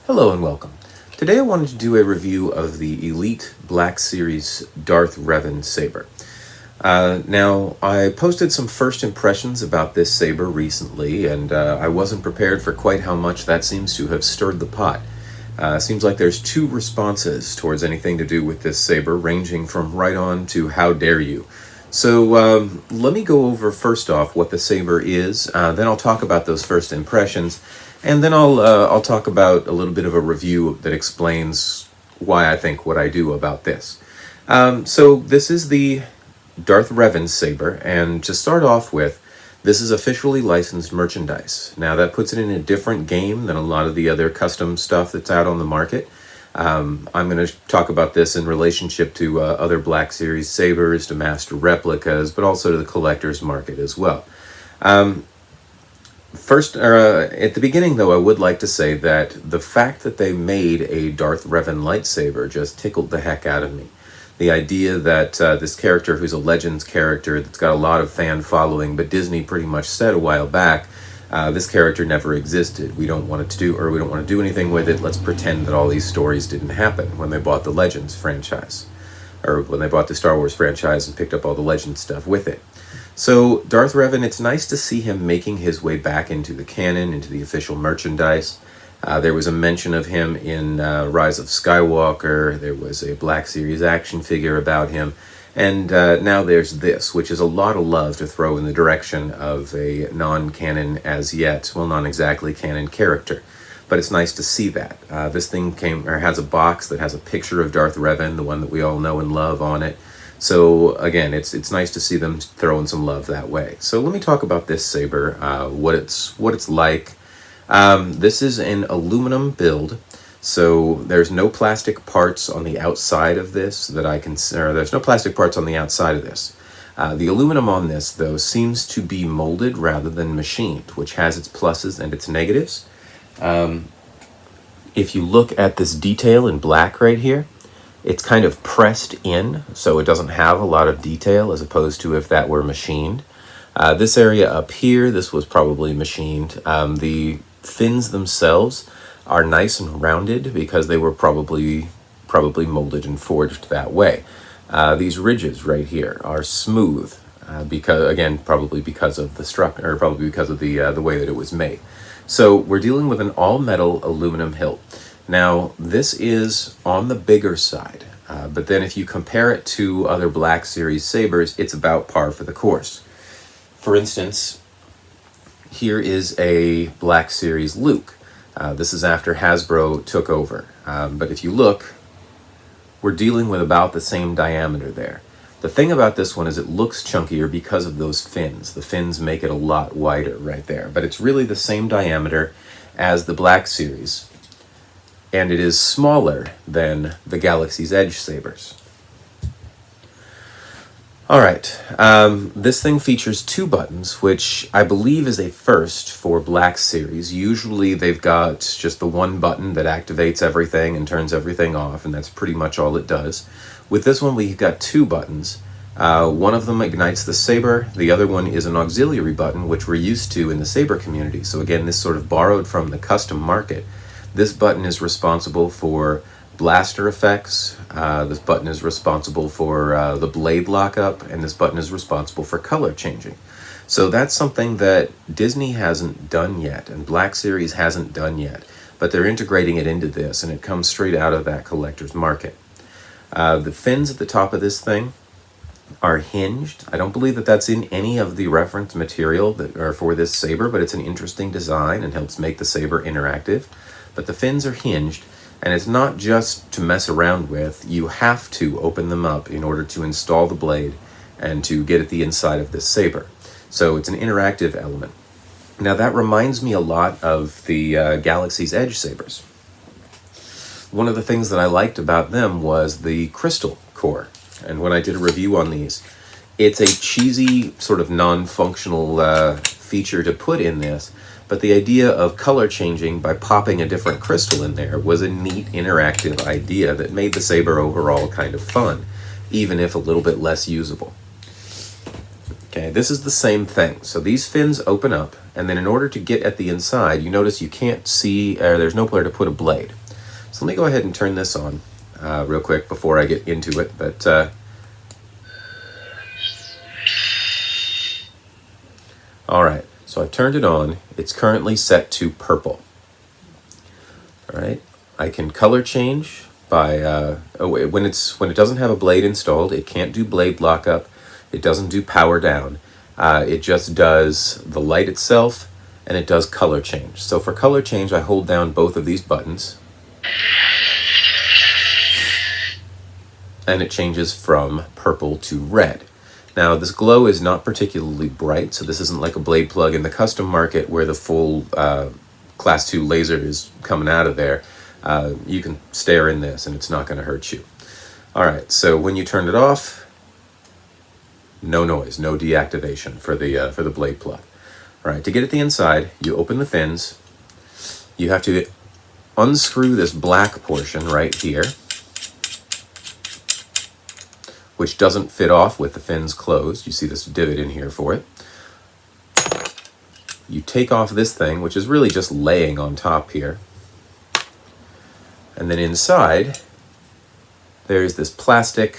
Hello and welcome. Today I wanted to do a review of the Elite Black Series Darth Revan saber. Now, I posted some first impressions about this saber recently, and I wasn't prepared for quite how much that seems to have stirred the pot. Seems like there's two responses towards anything to do with this saber, ranging from right on to how dare you. So let me go over first off what the saber is, then I'll talk about those first impressions, and then I'll talk about a little bit of a review that explains why I think what I do about this. So this is the Darth Revan saber, and to start off with, this is officially licensed merchandise. Now that puts it in a different game than a lot of the other custom stuff that's out on the market. I'm going to talk about this in relationship to other Black Series sabers, to master replicas, but also to the collector's market as well. First, at the beginning, though, I would like to say that the fact that they made a Darth Revan lightsaber just tickled the heck out of me. The idea that this character, who's a Legends character that's got a lot of fan following, but Disney pretty much said a while back, this character never existed. We don't want it to do, or we don't want to do anything with it. Let's pretend that all these stories didn't happen when they bought the Legends franchise, or when they bought the Star Wars franchise and picked up all the Legends stuff with it. So Darth Revan, it's nice to see him making his way back into the canon, into the official merchandise. There was a mention of him in Rise of Skywalker. There was a Black Series action figure about him. And now there's this, which is a lot of love to throw in the direction of a non-canon as yet, well, non-exactly canon character. But it's nice to see that. This thing has a box that has a picture of Darth Revan, the one that we all know and love, on it. So again, it's nice to see them throwing some love that way. So let me talk about this saber, what it's like. This is an aluminum build, so there's no plastic parts on the outside of this that I can. Or there's no plastic parts on the outside of this. The aluminum on this, though, seems to be molded rather than machined, which has its pluses and its negatives. If you look at this detail in black right here, it's kind of pressed in, so it doesn't have a lot of detail as opposed to if that were machined. This area up here, this was probably machined. The fins themselves are nice and rounded because they were probably molded and forged that way. These ridges right here are smooth because, again, probably because of the structure, or probably because of the way that it was made. So we're dealing with an all-metal aluminum hilt. Now, this is on the bigger side, but then if you compare it to other Black Series sabers, it's about par for the course. For instance, here is a Black Series Luke. This is after Hasbro took over, but if you look, we're dealing with about the same diameter there. The thing about this one is it looks chunkier because of those fins. The fins make it a lot wider right there, but it's really the same diameter as the Black Series. And it is smaller than the Galaxy's Edge sabers. Alright, this thing features two buttons, which I believe is a first for Black Series. Usually they've got just the one button that activates everything and turns everything off, and that's pretty much all it does. With this one, we've got two buttons. One of them ignites the saber, the other one is an auxiliary button, which we're used to in the saber community. So again, this sort of borrowed from the custom market. This button is responsible for blaster effects, this button is responsible for the blade lockup, and this button is responsible for color changing. So that's something that Disney hasn't done yet, and Black Series hasn't done yet, but they're integrating it into this, and it comes straight out of that collector's market. The fins at the top of this thing are hinged. I don't believe that that's in any of the reference material that are for this saber, but it's an interesting design and helps make the saber interactive. But the fins are hinged, and it's not just to mess around with. You have to open them up in order to install the blade and to get at the inside of this saber. So it's an interactive element. Now that reminds me a lot of the Galaxy's Edge sabers. One of the things that I liked about them was the crystal core. And when I did a review on these, it's a cheesy, sort of non-functional feature to put in this, but the idea of color changing by popping a different crystal in there was a neat interactive idea that made the saber overall kind of fun, even if a little bit less usable. Okay, this is the same thing. So these fins open up, and then in order to get at the inside, you notice you can't see, or there's nowhere to put a blade. So let me go ahead and turn this on real quick before I get into it. But all right, so I've turned it on. It's currently set to purple. All right, I can color change by when it doesn't have a blade installed. It can't do blade lockup. It doesn't do power down. It just does the light itself, and it does color change. So for color change, I hold down both of these buttons, and it changes from purple to red. Now, this glow is not particularly bright, so this isn't like a blade plug in the custom market where the full Class 2 laser is coming out of there. You can stare in this, and it's not going to hurt you. All right, so when you turn it off, no noise, no deactivation for the blade plug. All right, to get at the inside, you open the fins. You have to unscrew this black portion right here, which doesn't fit off with the fins closed. You see this divot in here for it. You take off this thing, which is really just laying on top here. And then inside, there's this plastic.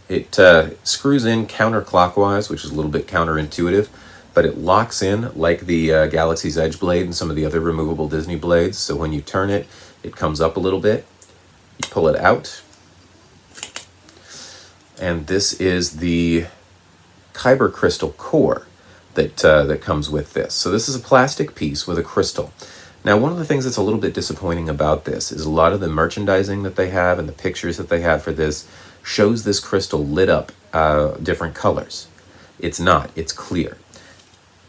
It screws in counterclockwise, which is a little bit counterintuitive, but it locks in like the Galaxy's Edge blade and some of the other removable Disney blades. So when you turn it, it comes up a little bit. You pull it out. And this is the Kyber crystal core that comes with this. So this is a plastic piece with a crystal. Now, one of the things that's a little bit disappointing about this is a lot of the merchandising that they have and the pictures that they have for this shows this crystal lit up different colors. It's not, it's clear.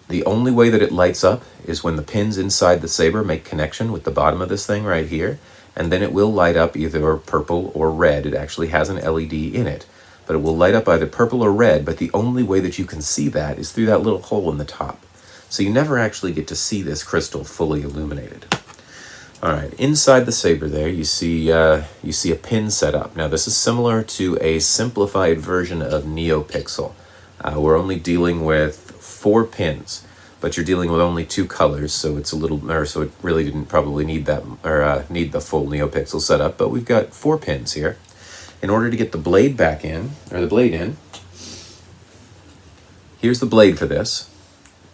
The only way that it lights up is when the pins inside the saber make connection with the bottom of this thing right here, and then it will light up either purple or red. It actually has an LED in it, but it will light up either purple or red, but the only way that you can see that is through that little hole in the top. So you never actually get to see this crystal fully illuminated. All right, inside the saber there, you see a pin setup. Now this is similar to a simplified version of NeoPixel. We're only dealing with 4 pins, but you're dealing with only 2 colors, so it's a little, or so it really didn't probably need that, or need the full NeoPixel setup. But we've got 4 pins here. In order to get the blade back in, or the blade in, here's the blade for this.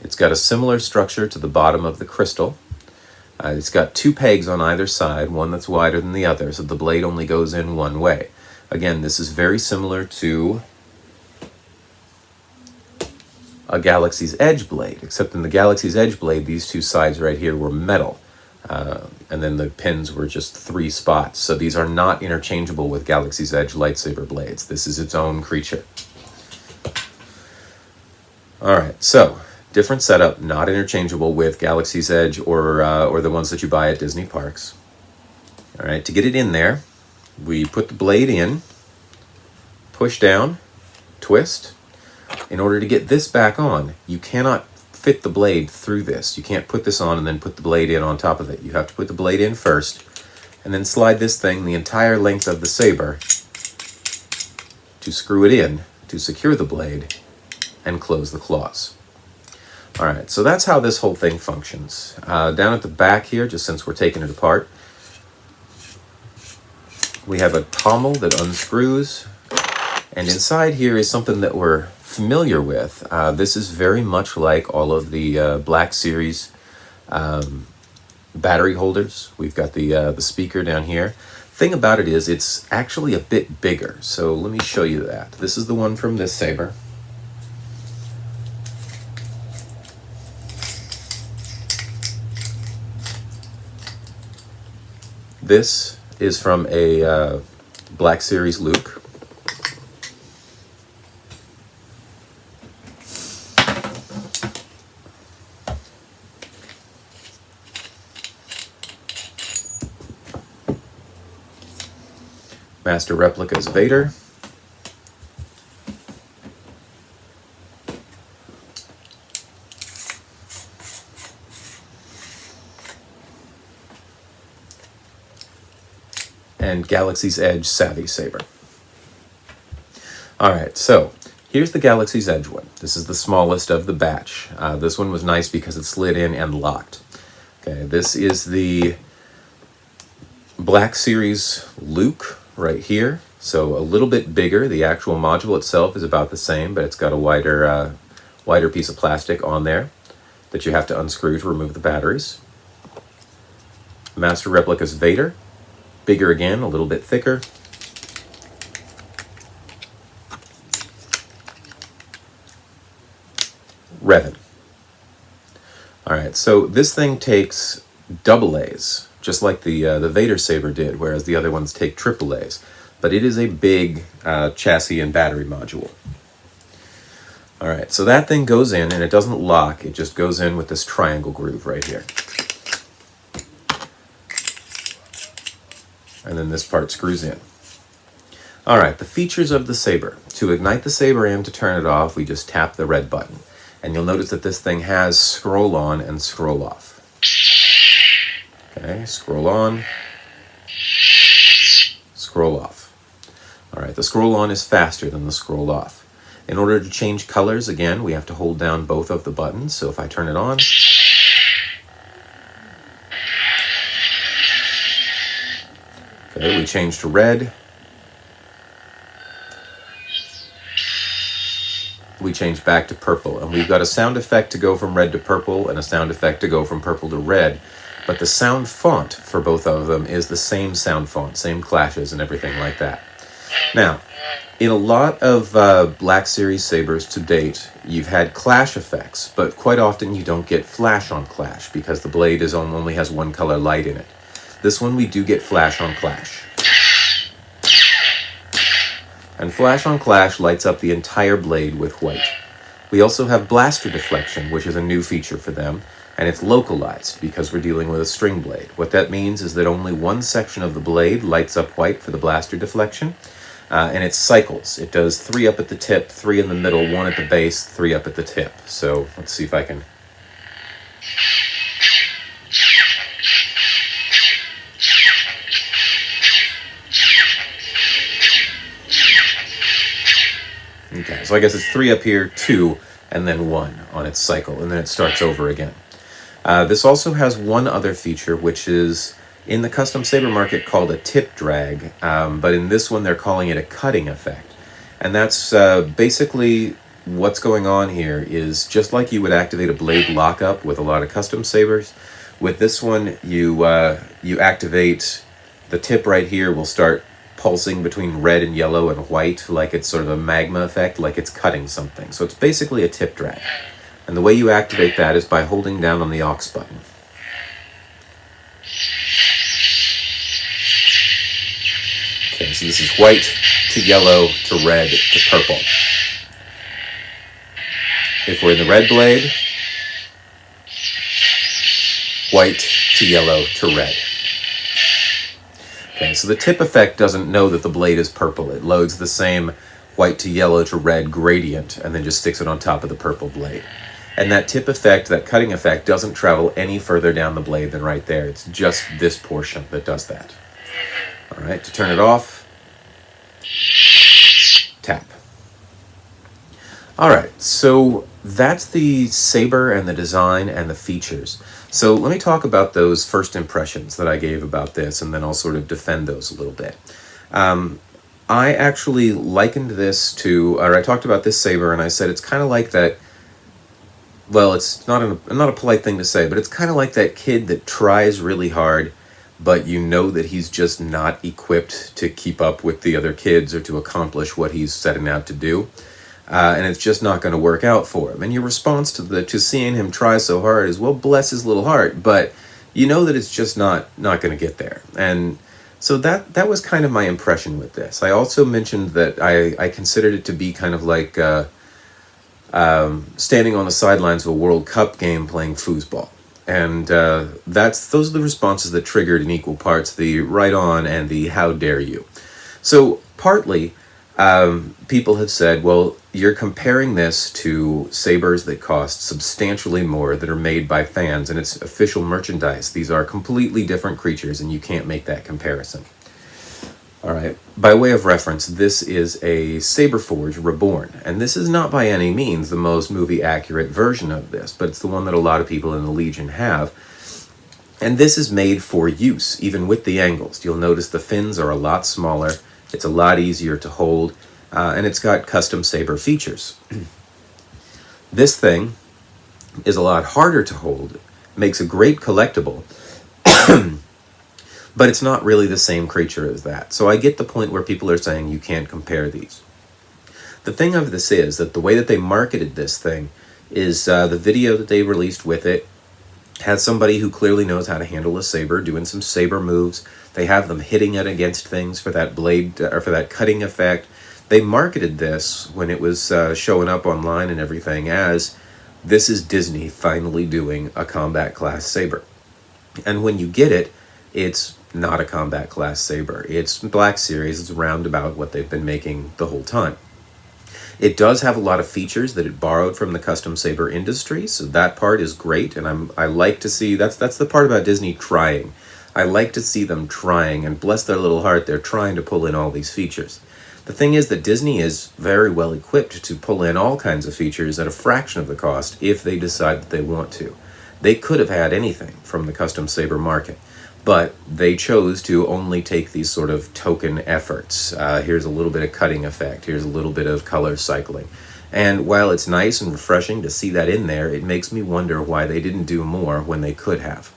It's got a similar structure to the bottom of the crystal. It's got 2 pegs on either side, one that's wider than the other, so the blade only goes in one way. Again, this is very similar to a Galaxy's Edge blade, except in the Galaxy's Edge blade, these 2 sides right here were metal. And then the pins were just 3 spots. So these are not interchangeable with Galaxy's Edge lightsaber blades. This is its own creature. All right, so different setup, not interchangeable with Galaxy's Edge or the ones that you buy at Disney parks. All right, to get it in there, we put the blade in, push down, twist. In order to get this back on, you cannot fit the blade through this. You can't put this on and then put the blade in on top of it. You have to put the blade in first and then slide this thing the entire length of the saber to screw it in to secure the blade and close the claws. All right, so that's how this whole thing functions. Down at the back here, just since we're taking it apart, we have a pommel that unscrews, and inside here is something that we're familiar with. This is very much like all of the Black Series battery holders. We've got the speaker down here. Thing about it is it's actually a bit bigger, so let me show you that. This is the one from this saber. This is from a Black Series Luke. Master Replicas Vader. And Galaxy's Edge Savvy Saber. All right, so Here's the Galaxy's Edge one. This is the smallest of the batch. This one was nice because it slid in and locked. Okay, this is the Black Series Luke right here. So a little bit bigger. The actual module itself is about the same, but it's got a wider piece of plastic on there that you have to unscrew to remove the batteries. Master Replica's Vader. Bigger again, a little bit thicker. Revan. Alright, so this thing takes AA's, just like the Vader Saber did, whereas the other ones take AAA's. But it is a big chassis and battery module. Alright, so that thing goes in, and it doesn't lock, it just goes in with this triangle groove right here. And then this part screws in. Alright, the features of the Saber. To ignite the Saber and to turn it off, we just tap the red button. And you'll notice that this thing has scroll on and scroll off. Okay, scroll on, scroll off. Alright, the scroll on is faster than the scroll off. In order to change colors, again, we have to hold down both of the buttons. So if I turn it on, okay, we change to red. We change back to purple, and we've got a sound effect to go from red to purple and a sound effect to go from purple to red, but the sound font for both of them is the same sound font, same clashes and everything like that. Now, in a lot of Black Series Sabers to date, you've had clash effects, but quite often you don't get flash on clash because the blade only has one color light in it. This one we do get flash on clash. And flash on clash lights up the entire blade with white. We also have blaster deflection, which is a new feature for them, and it's localized because we're dealing with a string blade. What that means is that only one section of the blade lights up white for the blaster deflection, and it cycles. It does 3 up at the tip, 3 in the middle, 1 at the base, 3 up at the tip. So let's see if I can... Okay, so I guess it's 3 up here, 2, and then 1 on its cycle, and then it starts over again. This also has one other feature, which is in the custom saber market called a tip drag, but in this one they're calling it a cutting effect. And that's basically what's going on here is just like you would activate a blade lockup with a lot of custom sabers, with this one you activate the tip right here will start pulsing between red and yellow and white, like it's sort of a magma effect, like it's cutting something. So it's basically a tip drag. And the way you activate that is by holding down on the aux button. Okay, so this is white to yellow to red to purple. If we're in the red blade, white to yellow to red. Okay, so the tip effect doesn't know that the blade is purple. It loads the same white to yellow to red gradient and then just sticks it on top of the purple blade. And that tip effect, that cutting effect, doesn't travel any further down the blade than right there. It's just this portion that does that. All right, to turn it off, tap. All right, so that's the saber and the design and the features. So let me talk about those first impressions that I gave about this, and then I'll sort of defend those a little bit. I actually likened this to, or I talked about this saber, and I said it's kind of like that, well, it's not a polite thing to say, but it's kind of like that kid that tries really hard, but you know that he's just not equipped to keep up with the other kids or to accomplish what he's setting out to do. And it's just not going to work out for him. And your response to seeing him try so hard is, well, bless his little heart, but you know that it's just not going to get there. And so that was kind of my impression with this. I also mentioned that I considered it to be kind of like standing on the sidelines of a World Cup game playing foosball. And those are the responses that triggered in equal parts the right on and the how dare you. So partly, people have said, well, you're comparing this to sabers that cost substantially more that are made by fans, and it's official merchandise. These are completely different creatures, and you can't make that comparison. All right. By way of reference, this is a Saberforge Reborn, and this is not by any means the most movie accurate version of this, but it's the one that a lot of people in the Legion have. And this is made for use, even with the angles. You'll notice the fins are a lot smaller, it's a lot easier to hold, and it's got custom saber features. This thing is a lot harder to hold, makes a great collectible, but it's not really the same creature as that. So I get the point where people are saying you can't compare these. The thing of this is that the way that they marketed this thing is the video that they released with it has somebody who clearly knows how to handle a saber, doing some saber moves. They have them hitting it against things for that blade, or for that cutting effect. They marketed this when it was showing up online and everything as, this is Disney finally doing a combat class saber. And when you get it, it's not a combat class saber. It's Black Series. It's roundabout what they've been making the whole time. It does have a lot of features that it borrowed from the custom saber industry, so that part is great, and I like to see, that's the part about Disney trying. I like to see them trying, and bless their little heart, they're trying to pull in all these features. The thing is that Disney is very well equipped to pull in all kinds of features at a fraction of the cost if they decide that they want to. They could have had anything from the custom saber market, but they chose to only take these sort of token efforts. Here's a little bit of cutting effect, here's a little bit of color cycling. And while it's nice and refreshing to see that in there, it makes me wonder why they didn't do more when they could have.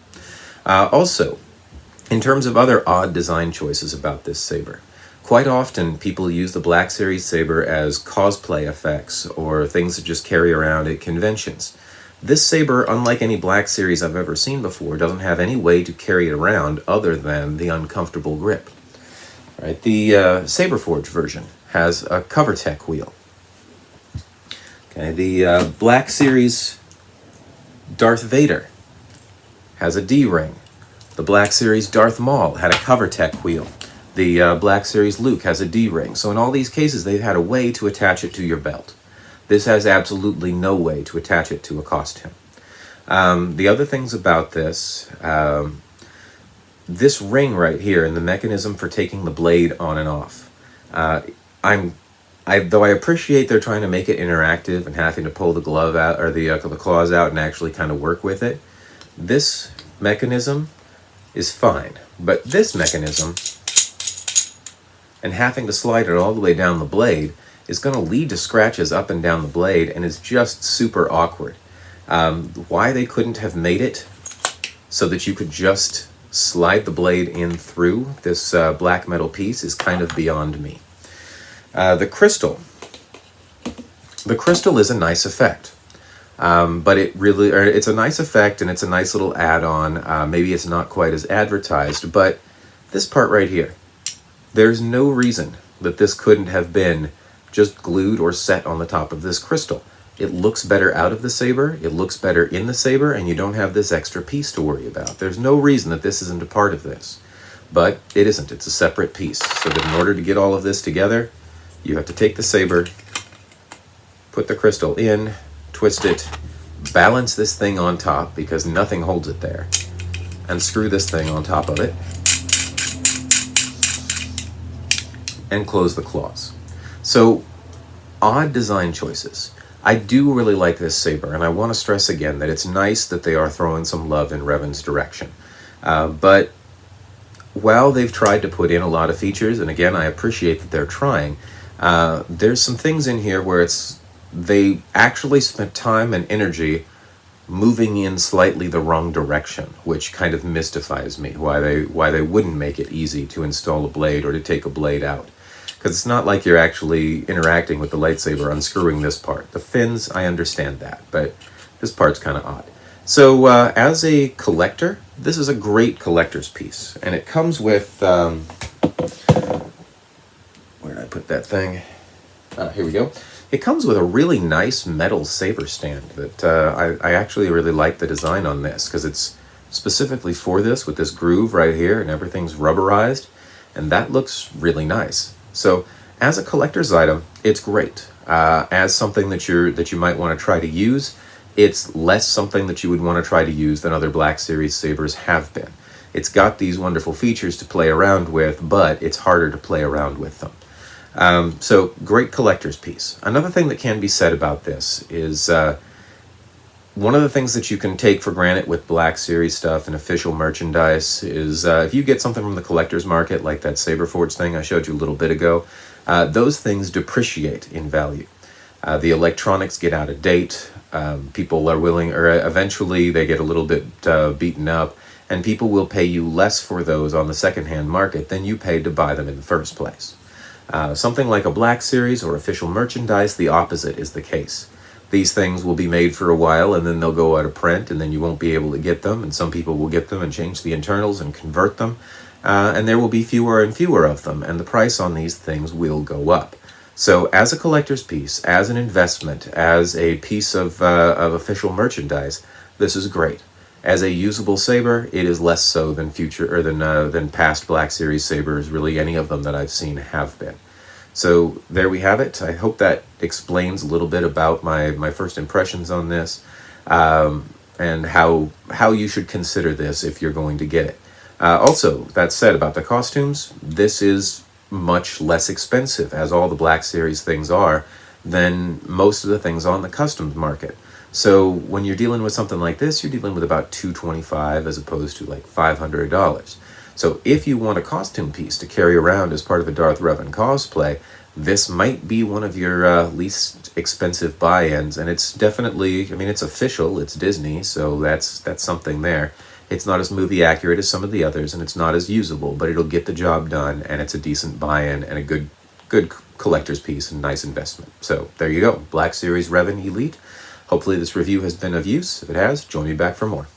Also, in terms of other odd design choices about this saber, quite often people use the Black Series saber as cosplay effects or things to just carry around at conventions. This saber, unlike any Black Series I've ever seen before, doesn't have any way to carry it around other than the uncomfortable grip. Right? The Saberforge version has a CoverTech wheel. Okay, the Black Series Darth Vader has a D-ring. The Black Series Darth Maul had a CoverTech wheel. The Black Series Luke has a D-ring. So in all these cases, they've had a way to attach it to your belt. This has absolutely no way to attach it to a costume. The other things about this, this ring right here and the mechanism for taking the blade on and off, though I appreciate they're trying to make it interactive and having to pull the glove out or the claws out and actually kind of work with it, this mechanism is fine. But this mechanism and having to slide it all the way down the blade is going to lead to scratches up and down the blade, and is just super awkward. Why they couldn't have made it so that you could just slide the blade in through this black metal piece is kind of beyond me. The crystal is a nice effect, but it's a nice effect and it's a nice little add-on. Maybe it's not quite as advertised, but this part right here, there's no reason that this couldn't have been just glued or set on the top of this crystal. It looks better out of the saber, it looks better in the saber, and you don't have this extra piece to worry about. There's no reason that this isn't a part of this. But it isn't, it's a separate piece. So that in order to get all of this together, you have to take the saber, put the crystal in, twist it, balance this thing on top because nothing holds it there, and screw this thing on top of it, and close the claws. So, odd design choices. I do really like this saber, and I want to stress again that it's nice that they are throwing some love in Revan's direction. But while they've tried to put in a lot of features, and again, I appreciate that they're trying, there's some things in here where they actually spent time and energy moving in slightly the wrong direction, which kind of mystifies me, why they wouldn't make it easy to install a blade or to take a blade out. Because it's not like you're actually interacting with the lightsaber unscrewing this part. The fins, I understand that, but this part's kind of odd. So as a collector, this is a great collector's piece. And it comes with, where did I put that thing? Here we go. It comes with a really nice metal saber stand that I actually really like the design on this, because it's specifically for this with this groove right here and everything's rubberized, and that looks really nice. So as a collector's item, it's great. As something that you might want to try to use, it's less something that you would want to try to use than other Black Series sabers have been. It's got these wonderful features to play around with, but it's harder to play around with them. So great collector's piece. Another thing that can be said about this is one of the things that you can take for granted with Black Series stuff and official merchandise is if you get something from the collector's market, like that Saberforge thing I showed you a little bit ago, those things depreciate in value. The electronics get out of date. People are willing, or eventually they get a little bit beaten up, and people will pay you less for those on the secondhand market than you paid to buy them in the first place. Something like a Black Series or official merchandise, the opposite is the case. These things will be made for a while, and then they'll go out of print, and then you won't be able to get them, and some people will get them and change the internals and convert them, and there will be fewer and fewer of them, and the price on these things will go up. So as a collector's piece, as an investment, as a piece of official merchandise, this is great. As a usable saber, it is less so than than past Black Series sabers, really any of them that I've seen have been. So there we have it. I hope that explains a little bit about my first impressions on this, and how you should consider this if you're going to get it. Also, that said about the costumes, this is much less expensive, as all the Black Series things are, than most of the things on the customs market. So when you're dealing with something like this, you're dealing with about $225 as opposed to like $500. So if you want a costume piece to carry around as part of a Darth Revan cosplay, this might be one of your least expensive buy-ins, and it's definitely, I mean, it's official, it's Disney, so that's something there. It's not as movie accurate as some of the others, and it's not as usable, but it'll get the job done, and it's a decent buy-in and a good collector's piece and nice investment. So there you go, Black Series Revan Elite. Hopefully this review has been of use. If it has, join me back for more.